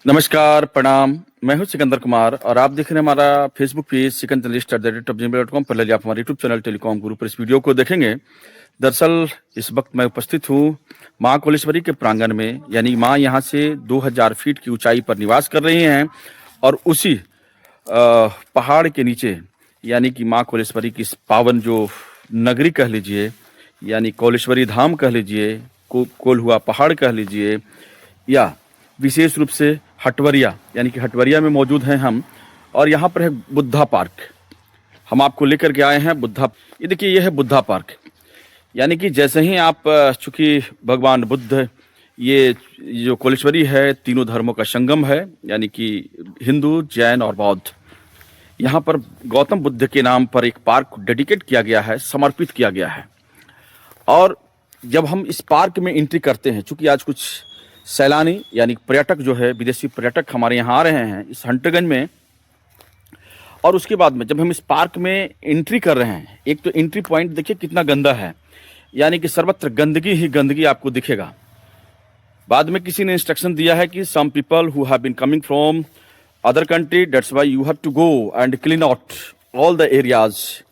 नमस्कार, प्रणाम। मैं हूं सिकंदर कुमार और आप देख रहे हैं हमारा फेसबुक पेज sikandarlist@gmail.com पर। ले आप हमारे यूट्यूब चैनल टेलीकॉम गुरु पर इस वीडियो को देखेंगे। दरअसल इस वक्त मैं उपस्थित हूं मां कोलेश्वरी के प्रांगण में, यानी मां यहां से 2000 फीट की ऊंचाई पर निवास कर रही हैं और उसी पहाड़ के नीचे यानी कि मां कोलेश्वरी की इस पावन जो नगरी कह लीजिए, यानी कोलेश्वरी धाम कह लीजिए, कोल्हुआ पहाड़ कह लीजिए, या विशेष रूप से हटवरिया, यानी कि हटवरिया में मौजूद हैं हम। और यहाँ पर है बुद्धा पार्क। हम आपको लेकर के आए हैं बुद्धा। ये देखिए, ये है बुद्धा पार्क। यानी कि जैसे ही आप चूंकि भगवान बुद्ध, ये जो कोलेश्वरी है तीनों धर्मों का संगम है, यानी कि हिंदू, जैन और बौद्ध। यहाँ पर गौतम बुद्ध के नाम पर एक पार्क डेडिकेट किया गया है, समर्पित किया गया है। और जब हम इस पार्क में एंट्री करते हैं, चूंकि आज कुछ सैलानी यानी पर्यटक जो है, विदेशी पर्यटक हमारे यहाँ आ रहे हैं इस हंटरगंज में, और उसके बाद में जब हम इस पार्क में एंट्री कर रहे हैं, एक तो एंट्री पॉइंट देखिए कितना गंदा है, यानी कि सर्वत्र गंदगी ही गंदगी आपको दिखेगा। बाद में किसी ने इंस्ट्रक्शन दिया है कि some people who have been coming from other country, that's why you have to go and clean out all the areas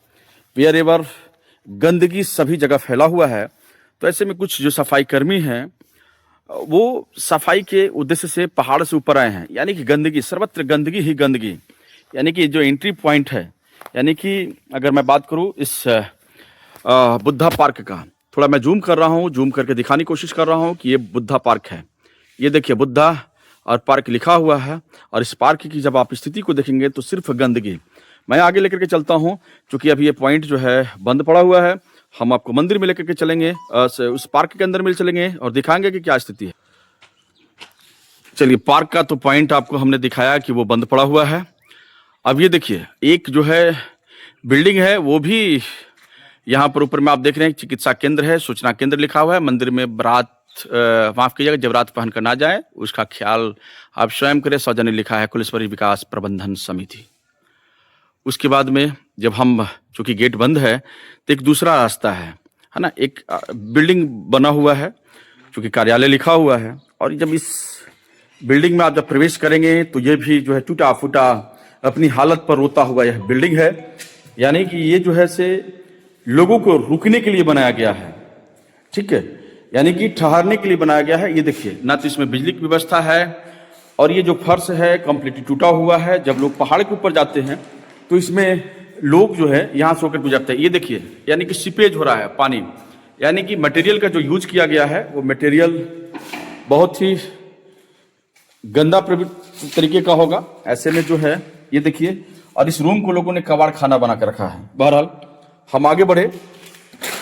wherever गंदगी सभी जगह फैला हुआ है। तो ऐसे में कुछ जो सफाई कर्मी हैं वो सफाई के उद्देश्य से पहाड़ से ऊपर आए हैं, यानी कि गंदगी, सर्वत्र गंदगी ही गंदगी। यानी कि जो एंट्री पॉइंट है, यानी कि अगर मैं बात करूं इस बुद्धा पार्क का, थोड़ा मैं जूम कर रहा हूं, जूम करके दिखाने की कोशिश कर रहा हूं कि ये बुद्धा पार्क है। ये देखिए बुद्धा और पार्क लिखा हुआ है। और इस पार्क की जब आप स्थिति को देखेंगे तो सिर्फ गंदगी। मैं आगे लेकर के चलता हूं, क्योंकि अभी ये पॉइंट जो है बंद पड़ा हुआ है। हम आपको मंदिर में लेकर के चलेंगे, उस पार्क के अंदर में चलेंगे और दिखाएंगे कि क्या स्थिति है। चलिए, पार्क का तो पॉइंट आपको हमने दिखाया कि वो बंद पड़ा हुआ है। अब ये देखिए, एक जो है बिल्डिंग है, वो भी यहाँ पर ऊपर में आप देख रहे हैं चिकित्सा केंद्र है, सूचना केंद्र लिखा हुआ है। मंदिर में बारात, माफ कीजिएगा, जबरात पहन कर ना जाए, उसका ख्याल आप स्वयं करें। सौजन्य लिखा है कोलेश्वरी विकास प्रबंधन समिति। उसके बाद में जब हम, चूंकि गेट बंद है, तो एक दूसरा रास्ता है ना, एक बिल्डिंग बना हुआ है, चूंकि कार्यालय लिखा हुआ है। और जब इस बिल्डिंग में आप जब प्रवेश करेंगे तो ये भी जो है टूटा फूटा, अपनी हालत पर रोता हुआ यह बिल्डिंग है। यानी कि ये जो है से लोगों को रुकने के लिए बनाया गया है, ठीक है, यानी कि ठहरने के लिए बनाया गया है। ये देखिए, ना तो इसमें बिजली की व्यवस्था है, और ये जो फर्श है कंप्लीटली टूटा हुआ है। जब लोग पहाड़ के ऊपर जाते हैं तो इसमें लोग जो है यहाँ से होकर गुजरते हैं। ये देखिए, यानी कि सीपेज हो रहा है पानी, यानी कि मटेरियल का जो यूज किया गया है वो मटेरियल बहुत ही गंदा तरीके का होगा। ऐसे में जो है ये देखिए, और इस रूम को लोगों ने कबाड़ खाना बना कर रखा है। बहरहाल हम आगे बढ़े,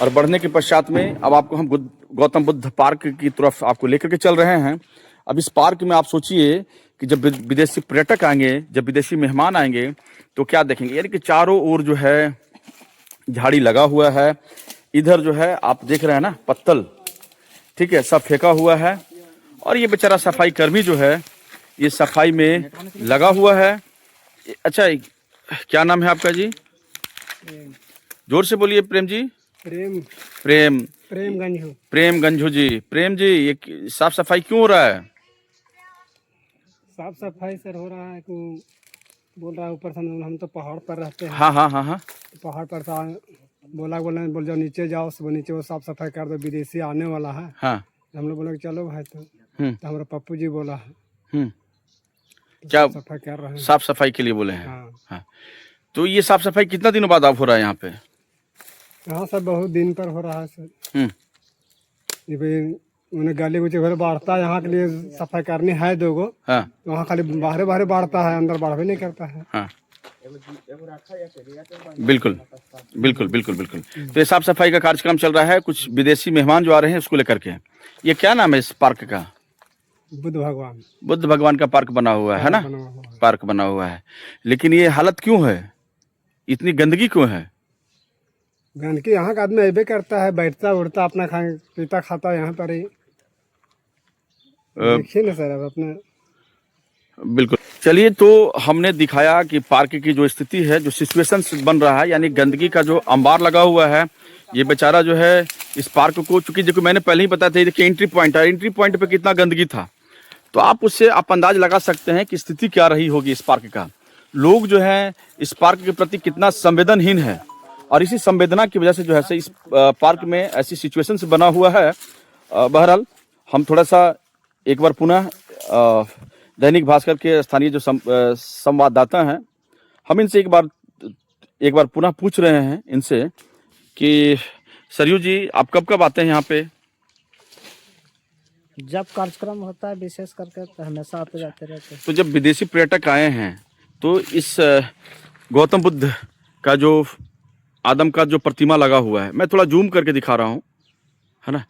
और बढ़ने के पश्चात में अब आपको हम गौतम बुद्ध पार्क की तरफ आपको लेकर के चल रहे हैं। अब इस पार्क में आप सोचिए कि जब विदेशी पर्यटक आएंगे, जब विदेशी मेहमान आएंगे तो क्या देखेंगे, यानी कि चारों ओर जो है झाड़ी लगा हुआ है। इधर जो है आप देख रहे हैं ना, पत्तल, ठीक है, सब फेंका हुआ है। और ये बेचारा सफाई कर्मी जो है ये सफाई में लगा हुआ है। अच्छा, क्या नाम है आपका जी? जोर से बोलिए। प्रेम जी? प्रेम गंझू जी। प्रेम जी, ये साफ सफाई क्यों हो रहा है? साफ सफाई सर हो रहा है कि बोल रहा है ऊपर से हम तो पहाड़ पर रहते हैं। हाँ हाँ हाँ हाँ, पहाड़ पर बोल जाओ नीचे जाओ, सब नीचे वो साफ सफाई कर दो, विदेशी आने वाला है। हाँ, हम लोग बोले चलो भाई, तो हमारा पप्पू जी बोला है तो क्या सफाई कर रहे हैं, साफ सफाई के लिए बोले हैं? हाँ। हाँ, तो ये साफ सफाई कितना दिनों बाद आप हो रहा है यहाँ पे? यहाँ सर बहुत दिन पर हो रहा है सर। ये भाई उन्हें गली कुछ घर बाढ़ता है, यहाँ के लिए सफाई करनी है दो गो। हाँ, तो वहाँ खाली बाहर बाहर बाढ़ता है, अंदर बाढ़ भी नहीं करता है। हाँ, बिल्कुल बिल्कुल बिल्कुल बिल्कुल। तो ये साफ सफाई का कार्यक्रम चल रहा है, कुछ विदेशी मेहमान जो आ रहे हैं उसको लेकर के। ये क्या नाम है इस पार्क का? बुद्ध भगवान। बुद्ध भगवान का पार्क बना हुआ है ना, पार्क बना हुआ है। लेकिन ये हालत क्यों है, इतनी गंदगी क्यों है? गंदगी यहाँ का आदमी ऐबे करता है, बैठता उठता अपना पीता खाता यहाँ पर ही। देखिए ना सर, अब अपने बिल्कुल। चलिए, तो हमने दिखाया कि पार्क की जो स्थिति है, जो सिचुएशन बन रहा है, यानी गंदगी का जो अंबार लगा हुआ है। ये बेचारा जो है इस पार्क को, चूंकि देखो मैंने पहले ही बताया था, देखिए एंट्री पॉइंट है, एंट्री पॉइंट पे कितना गंदगी था। तो आप उससे आप अंदाज लगा सकते हैं कि स्थिति क्या रही होगी इस पार्क का। लोग जो है इस पार्क के प्रति कितना संवेदनहीन है, और इसी संवेदना की वजह से जो है इस पार्क में ऐसी सिचुएशन से बना हुआ है। बहरहाल हम थोड़ा सा एक बार पुनः दैनिक भास्कर के स्थानीय जो संवाददाता हैं, हम इनसे एक बार पुनः पूछ रहे हैं इनसे कि सरयू जी, आप कब कब आते हैं यहाँ पे? जब कार्यक्रम होता है विशेष करके तो हमेशा आते जाते रहते हैं। तो जब विदेशी पर्यटक आए हैं तो इस गौतम बुद्ध का जो आदम का जो प्रतिमा लगा हुआ है, मैं थोड़ा जूम करके दिखा रहा हूँ, है ना,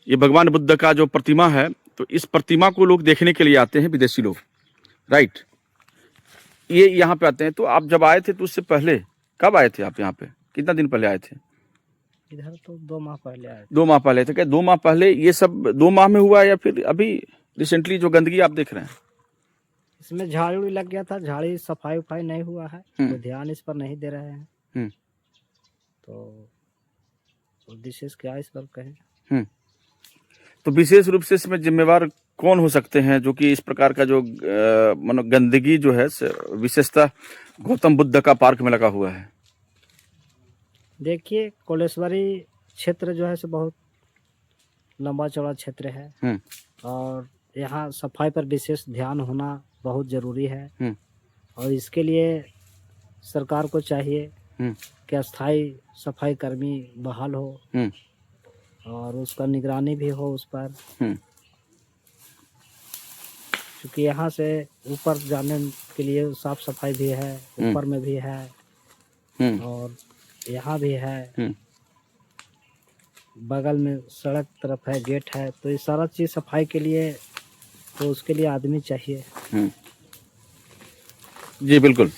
ये भगवान बुद्ध का जो प्रतिमा है, तो इस प्रतिमा को लोग देखने के लिए आते हैं, विदेशी लोग, राइट। ये यहाँ पे आते हैं। तो आप जब आए थे तो उससे पहले कब आए थे आप यहाँ पे? कितना दिन पहले आए थे? इधर तो 2 माह पहले आए थे। 2 माह पहले थे क्या? 2 माह पहले ये सब 2 माह में हुआ है या फिर अभी रिसेंटली जो गंदगी आप देख रहे हैं? इसमें झाड़ी उड़ी लग गया था, झाड़ी सफाई उफाई नहीं हुआ है, तो ध्यान इस पर नहीं दे रहे हैं। तो विशेष क्या इस पर कहें? तो विशेष रूप से इसमें जिम्मेवार कौन हो सकते हैं जो कि इस प्रकार का जो मानो गंदगी जो है विशेषतः गौतम बुद्ध का पार्क में लगा हुआ है? देखिए, कोलेश्वरी क्षेत्र जो है सो बहुत लंबा चौड़ा क्षेत्र है, और यहाँ सफाई पर विशेष ध्यान होना बहुत जरूरी है। और इसके लिए सरकार को चाहिए कि अस्थायी सफाई कर्मी बहाल हो और उसका निगरानी भी हो उस पर, क्योंकि यहाँ से ऊपर जाने के लिए साफ सफाई भी है, ऊपर में भी है और यहाँ भी है, बगल में सड़क तरफ है, गेट है, तो ये सारा चीज सफाई के लिए, तो उसके लिए आदमी चाहिए। जी बिल्कुल।